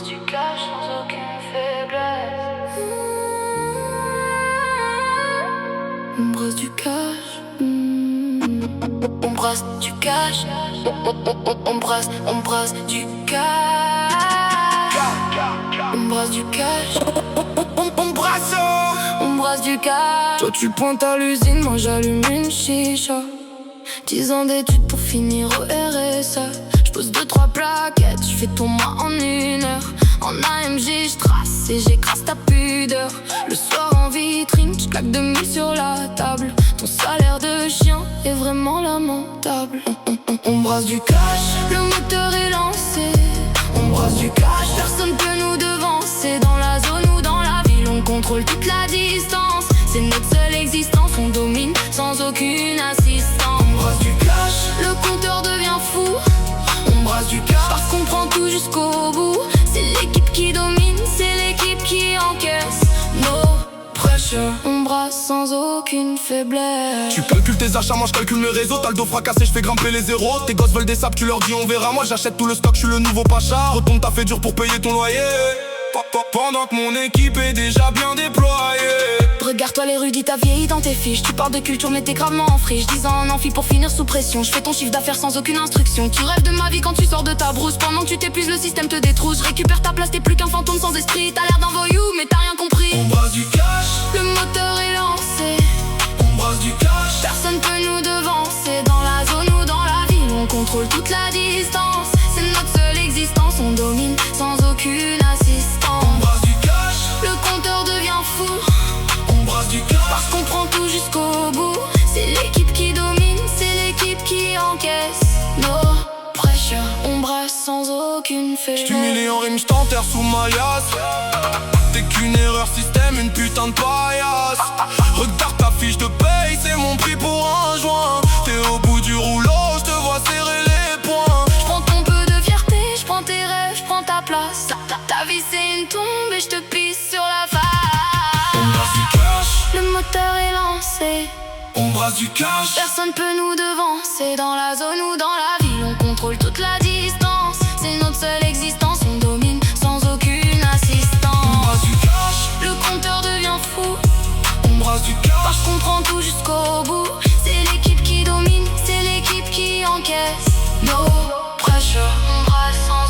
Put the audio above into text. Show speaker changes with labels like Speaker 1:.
Speaker 1: du cash sans aucune faiblesse. On brasse du cash. On brasse du cash. On brasse du cash. On brasse du cash. On brasse du cash. Toi tu pointes à l'usine, moi j'allume une chicha. 10 ans d'études pour finir au RSA. J'pose 2-3 plaquettes, j'fais ton mois en 1 heure. En AMG j'trace et j'écrase ta pudeur. Le soir en vitrine, j'claque 2000 sur la table. Ton salaire de chien est vraiment lamentable. On brasse du cash, le moteur est lancé. On brasse du cash, personne peut nous devancer. Dans la zone ou dans la ville, on contrôle toute la distance. C'est notre seule existence, on domine sans aucune assistance. On brasse du cash, le compteur devient fou. On brasse du cash, parce qu'on prend tout jusqu'au bout. C'est l'équipe qui domine, c'est l'équipe qui encaisse. No pressure, on brasse sans aucune faiblesse.
Speaker 2: Tu calcules tes achats, moi je calcule mes réseaux. T'as le dos fracassé, je fais grimper les zéros. Tes gosses veulent des sables, tu leur dis on verra. Moi j'achète tout le stock, je suis le nouveau pacha. Retourne, t'as fait dur pour payer ton loyer. Pendant que mon équipe est déjà bien déployée.
Speaker 1: Regarde-toi l'érudit, t'as vieilli dans tes fiches. Tu parles de culture mais t'es gravement en friche. 10 ans en amphi pour finir sous pression. Je fais ton chiffre d'affaires sans aucune instruction. Tu rêves de ma vie quand tu sors de ta brousse. Pendant que tu t'épuises, le système te détrousse. Je récupère ta place, t'es plus qu'un fantôme sans esprit. T'as l'air d'un voyou mais t'as rien compris.
Speaker 2: On brasse du cash,
Speaker 1: le moteur est lancé.
Speaker 2: on brasse du cash.
Speaker 1: Personne peut nous devancer. Dans la zone ou dans la ville, on contrôle toute la distance. C'est notre seule existence, on domine sans aucune assistance.
Speaker 2: On brasse du cash,
Speaker 1: le compteur devient fou.
Speaker 2: on brasse du cash,
Speaker 1: parce qu'on prend tout jusqu'au bout. C'est l'équipe qui domine, c'est l'équipe qui encaisse. No pressure, on brasse sans aucune faiblesse.
Speaker 2: J't'humilie en rime, j't'enterre sous ma liasse. T'es qu'une erreur système, une putain de paillasse. Regarde ta fiche de paye, c'est mon prix pour un joint. T'es au bout du rouleau, j'te vois serrer les poings.
Speaker 1: J'prends ton peu de fierté, j'prends tes rêves, j'prends ta place. Ta vie c'est une tombe et j'te pisse sur la face.
Speaker 2: On brasse du cash,
Speaker 1: le moteur est lancé.
Speaker 2: on brasse du cash.
Speaker 1: Personne peut nous devancer. Dans la zone ou dans la ville, on contrôle toute la distance. C'est notre seule existence, on domine sans aucune assistance.
Speaker 2: On brasse du cash,
Speaker 1: le compteur devient fou.
Speaker 2: on brasse du cash,
Speaker 1: parce qu'on prend tout jusqu'au bout. C'est l'équipe qui domine, c'est l'équipe qui encaisse. No pressure, on brasse sans